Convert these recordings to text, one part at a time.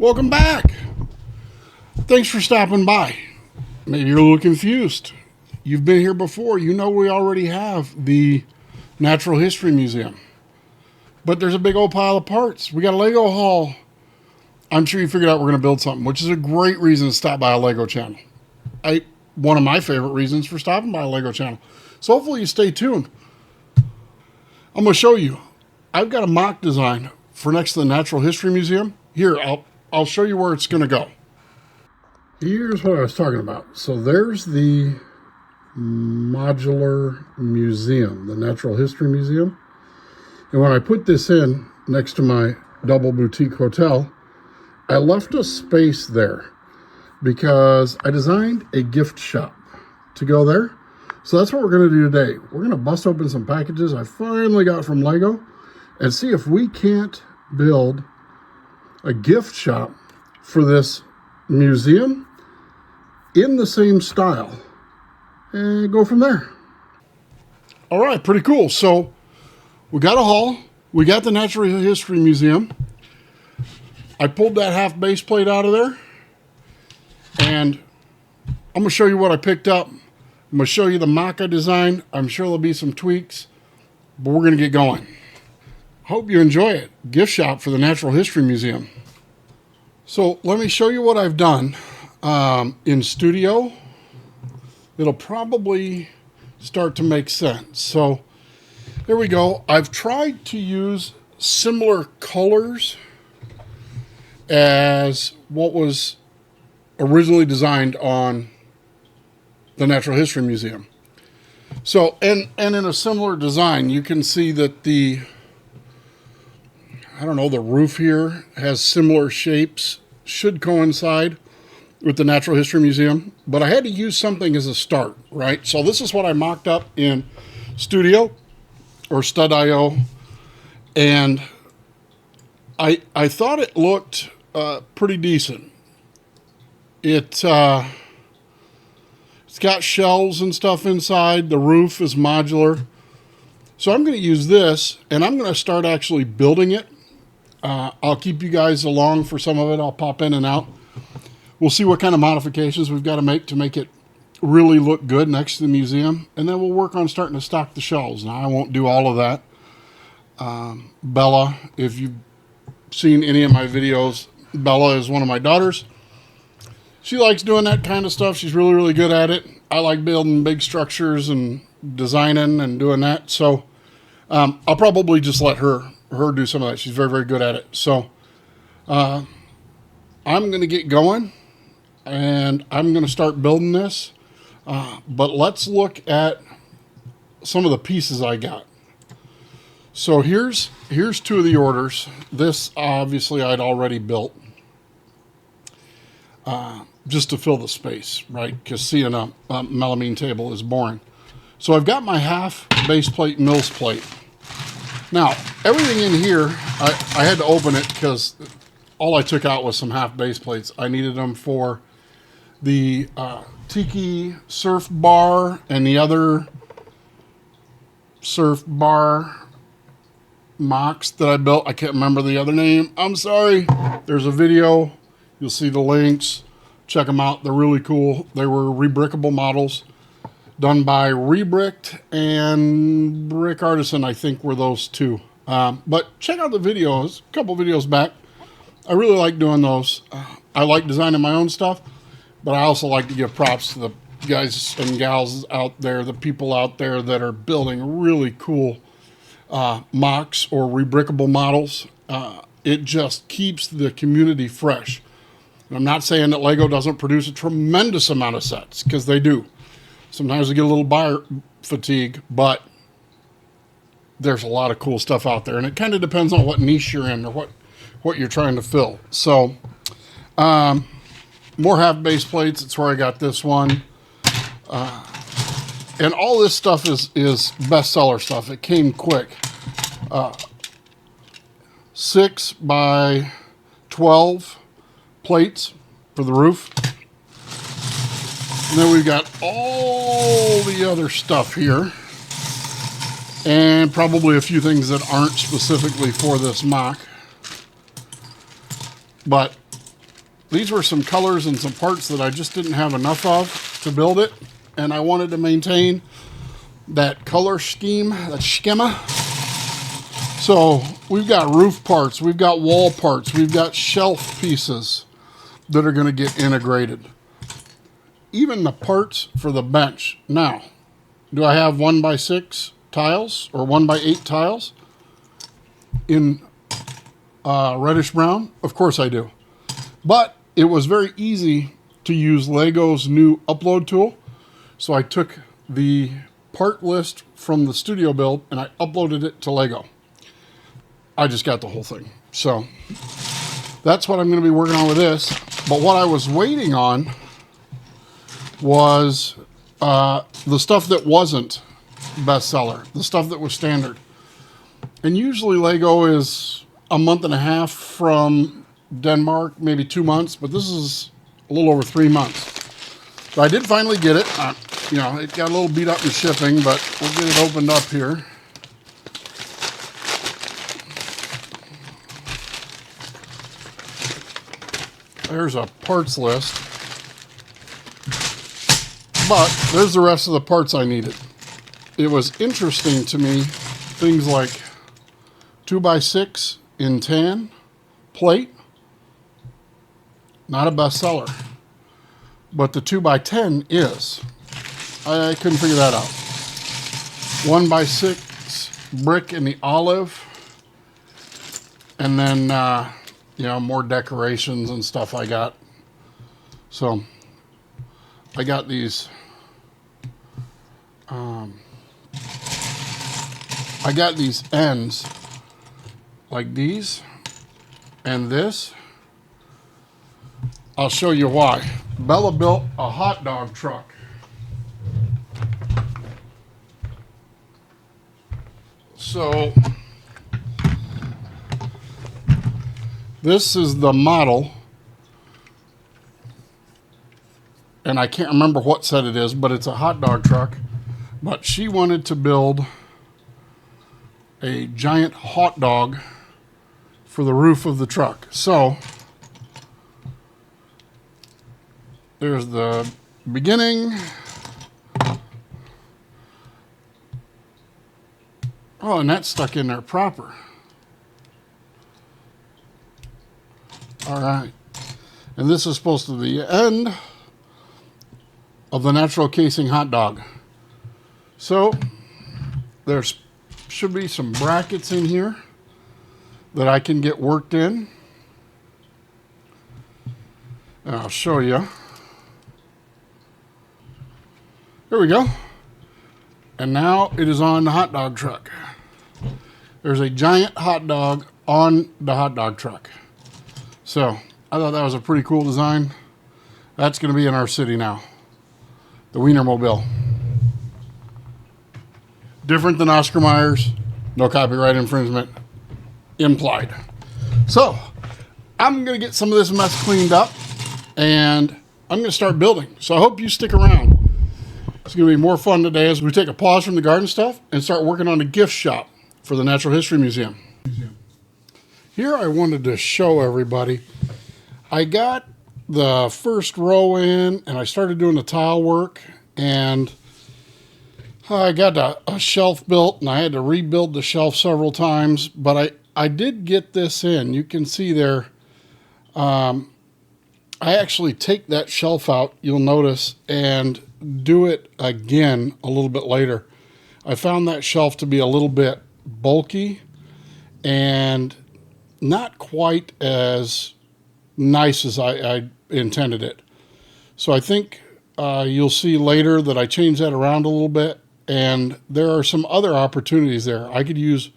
Welcome back. Thanks for stopping by. Maybe you're a little confused. You've been here before. You know we already have the Natural History Museum. But there's a big old pile of parts. We got a Lego haul. I'm sure you figured out we're going to build something, which is a great reason to stop by a Lego channel. One of my favorite reasons for stopping by a Lego channel. So hopefully you stay tuned. I'm going to show you. I've got a mock design for next to the Natural History Museum. Here, I'll show you where it's going to go. Here's what I was talking about. So there's the modular museum, the Natural History Museum. And when I put this in next to my double boutique hotel, I left a space there because I designed a gift shop to go there. So that's what we're going to do today. We're going to bust open some packages I finally got from Lego and see if we can't build a gift shop for this museum in the same style and go from there. All right, pretty cool. So we got a haul. We got the Natural History Museum. I pulled that half base plate out of there, and I'm going to show you what I picked up. I'm going to show you the mock I designed. I'm sure there'll be some tweaks, but we're going to get going. Hope you enjoy it. Gift shop for the Natural History Museum. So let me show you what I've done in studio. It'll probably start to make sense. So there we go. I've tried to use similar colors as what was originally designed on the Natural History Museum. So, and in a similar design, you can see that the roof here has similar shapes, should coincide with the Natural History Museum, but I had to use something as a start, right? So this is what I mocked up in Studio or Stud.io, and I thought it looked pretty decent. It's got shelves and stuff inside. The roof is modular. So I'm going to use this, and I'm going to start actually building it. I'll keep you guys along for some of it. I'll pop in and out. We'll see what kind of modifications we've got to make it really look good next to the museum. And then we'll work on starting to stock the shelves. Now, I won't do all of that. Bella, if you've seen any of my videos, Bella is one of my daughters. She likes doing that kind of stuff. She's really, really good at it. I like building big structures and designing and doing that. So I'll probably just let her do some of that. She's very, very good at it. So I'm going to get going, and I'm going to start building this. But let's look at some of the pieces I got. So here's two of the orders. This, obviously, I'd already built just to fill the space, right? Because seeing a melamine table is boring. So I've got my half base plate mills plate. Now, everything in here, I had to open it because all I took out was some half base plates. I needed them for the Tiki surf bar and the other surf bar mocks that I built. I can't remember the other name. I'm sorry. There's a video. You'll see the links. Check them out. They're really cool. They were rebrickable models done by Rebricked and Brick Artisan, I think, were those two. But check out the videos, a couple videos back. I really like doing those. I like designing my own stuff, but I also like to give props to the guys and gals out there, the people out there that are building really cool mocks or rebrickable models. It just keeps the community fresh. And I'm not saying that Lego doesn't produce a tremendous amount of sets, because they do. Sometimes we get a little buyer fatigue, but there's a lot of cool stuff out there. And it kind of depends on what niche you're in or what you're trying to fill. So more half base plates. It's where I got this one. And all this stuff is bestseller stuff. It came quick. 6 by 12 plates for the roof. And then we've got all the other stuff here. And probably a few things that aren't specifically for this mock. But these were some colors and some parts that I just didn't have enough of to build it, and I wanted to maintain that color scheme, that schema. So we've got roof parts, we've got wall parts, we've got shelf pieces that are going to get integrated. Even the parts for the bench. Now, do I have 1x6 tiles or 1x8 tiles in reddish brown? Of course I do. But it was very easy to use Lego's new upload tool. So I took the part list from the studio build and I uploaded it to Lego. I just got the whole thing. So that's what I'm going to be working on with this. But what I was waiting on was the stuff that wasn't bestseller, the stuff that was standard. And usually Lego is a month and a half from Denmark, maybe 2 months, but this is a little over 3 months. So I did finally get it. You know, it got a little beat up in shipping, but we'll get it opened up here. There's a parts list. But there's the rest of the parts I needed. It was interesting to me, things like 2x6 in tan plate, not a bestseller, but the 2x10 is. I couldn't figure that out. 1x6 brick in the olive, and then you know, more decorations and stuff I got. So I got these. I got these ends like these and this. I'll show you why. Bella built a hot dog truck. So this is the model, and I can't remember what set it is, but it's a hot dog truck. But she wanted to build a giant hot dog for the roof of the truck. So there's the beginning. Oh, and that's stuck in there proper. All right. And this is supposed to be the end of the natural casing hot dog. So there should be some brackets in here that I can get worked in. And I'll show you. There we go. And now it is on the hot dog truck. There's a giant hot dog on the hot dog truck. So I thought that was a pretty cool design. That's going to be in our city now. The Wienermobile. Different than Oscar Mayer's. No copyright infringement implied. So I'm going to get some of this mess cleaned up and I'm going to start building. So I hope you stick around. It's going to be more fun today as we take a pause from the garden stuff and start working on a gift shop for the Natural History Museum. Here I wanted to show everybody. I got the first row in and I started doing the tile work, and I got a shelf built and I had to rebuild the shelf several times, but I did get this in. You can see there, I actually take that shelf out, you'll notice, and do it again a little bit later. I found that shelf to be a little bit bulky and not quite as nice as I intended it. So I think you'll see later that I changed that around a little bit, and there are some other opportunities there. I could use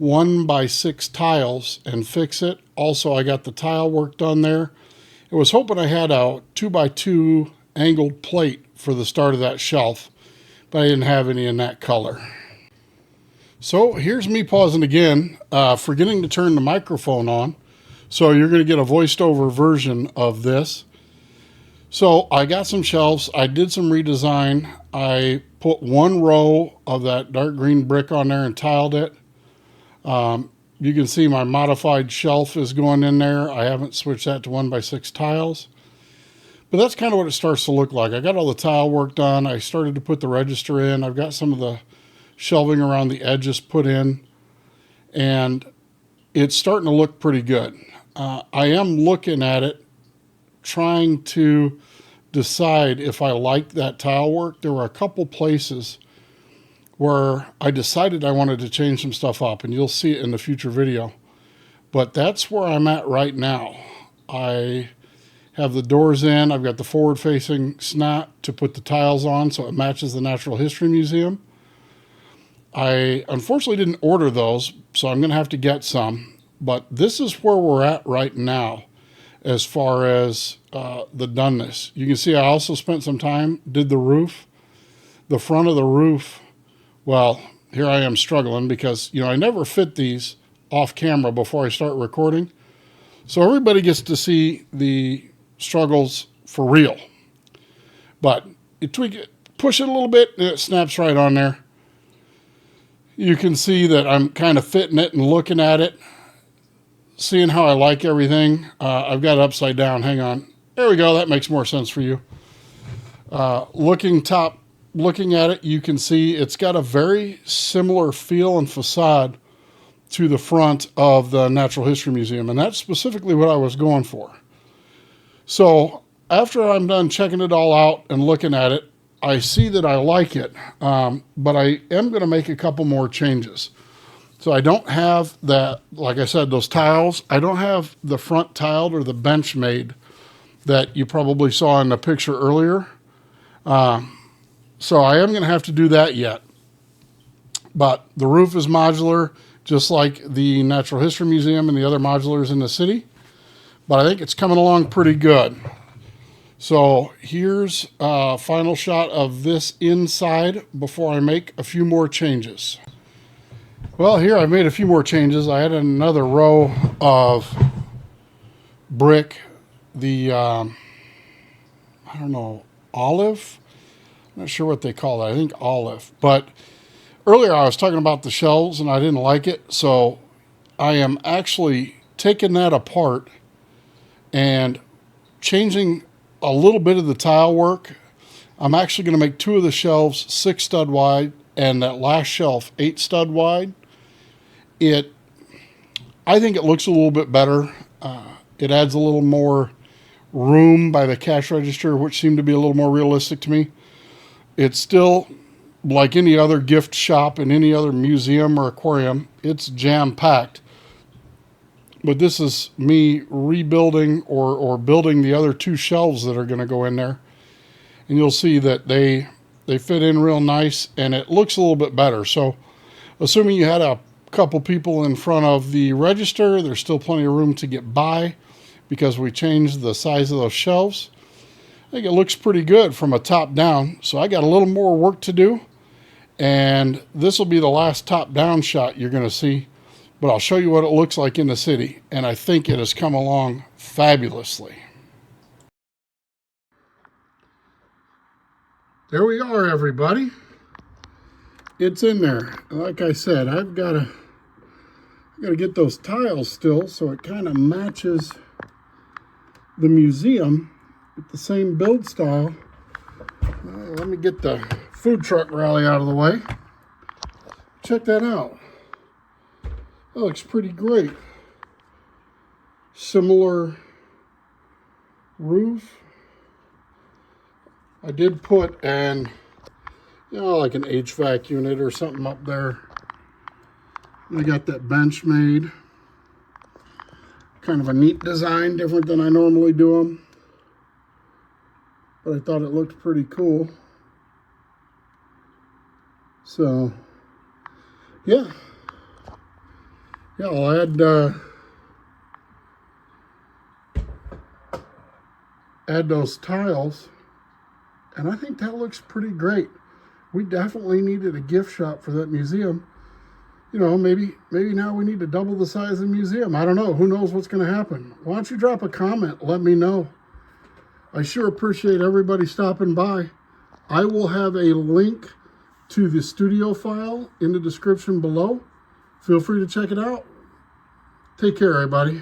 1x6 tiles and fix it. Also, I got the tile work done there. I was hoping I had a 2x2 angled plate for the start of that shelf, but I didn't have any in that color. So here's me pausing again, forgetting to turn the microphone on. So you're going to get a voiced over version of this. So I got some shelves. I did some redesign. I put one row of that dark green brick on there and tiled it. You can see my modified shelf is going in there. I haven't switched that to 1x6 tiles. But that's kind of what it starts to look like. I got all the tile work done. I started to put the register in. I've got some of the shelving around the edges put in. And it's starting to look pretty good. I am looking at it, trying to decide if I like that tile work. There were a couple places where I decided I wanted to change some stuff up, and you'll see it in the future video. But that's where I'm at right now. I have the doors in. I've got the forward-facing slat to put the tiles on so it matches the Natural History Museum. I unfortunately didn't order those, so I'm going to have to get some. But this is where we're at right now as far as the doneness. You can see I also spent some time, did the roof. The front of the roof, well, here I am struggling because, I never fit these off camera before I start recording. So everybody gets to see the struggles for real. But you tweak it, push it a little bit, and it snaps right on there. You can see that I'm kind of fitting it and looking at it, seeing how I like everything. I've got it upside down. Hang on. There we go. That makes more sense for you. Looking at it, you can see it's got a very similar feel and facade to the front of the Natural History Museum, and that's specifically what I was going for. So after I'm done checking it all out and looking at it, I see that I like it, but I am going to make a couple more changes. So I don't have that, like I said, those tiles. I don't have the front tiled or the bench made that you probably saw in the picture earlier. So I am going to have to do that yet. But the roof is modular, just like the Natural History Museum and the other modulars in the city. But I think it's coming along pretty good. So here's a final shot of this inside before I make a few more changes. Well, here I've made a few more changes. I added another row of brick, I don't know, olive? I'm not sure what they call that. I think olive. But earlier I was talking about the shelves and I didn't like it. So I am actually taking that apart and changing a little bit of the tile work. I'm actually going to make two of the shelves 6 stud wide and that last shelf 8 stud wide. I think it looks a little bit better. It adds a little more room by the cash register, which seemed to be a little more realistic to me. It's still like any other gift shop in any other museum or aquarium. It's jam-packed. But this is me rebuilding or building the other 2 shelves that are going to go in there. And you'll see that they fit in real nice and it looks a little bit better. So assuming you had a couple people in front of the register, there's still plenty of room to get by because we changed the size of those shelves. I think it looks pretty good from a top down. So I got a little more work to do. And this will be the last top down shot you're going to see. But I'll show you what it looks like in the city. And I think it has come along fabulously. There we are, everybody. It's in there. Like I said, I've got to get those tiles still so it kind of matches the museum with the same build style. Let me get the food truck rally out of the way. Check that out. That looks pretty great. Similar roof. I did put like an HVAC unit or something up there. I got that bench made. Kind of a neat design, different than I normally do them. But I thought it looked pretty cool. So, yeah. Yeah, I'll add those tiles. And I think that looks pretty great. We definitely needed a gift shop for that museum. Maybe now we need to double the size of the museum. I don't know. Who knows what's going to happen? Why don't you drop a comment? Let me know. I sure appreciate everybody stopping by. I will have a link to the studio file in the description below. Feel free to check it out. Take care, everybody.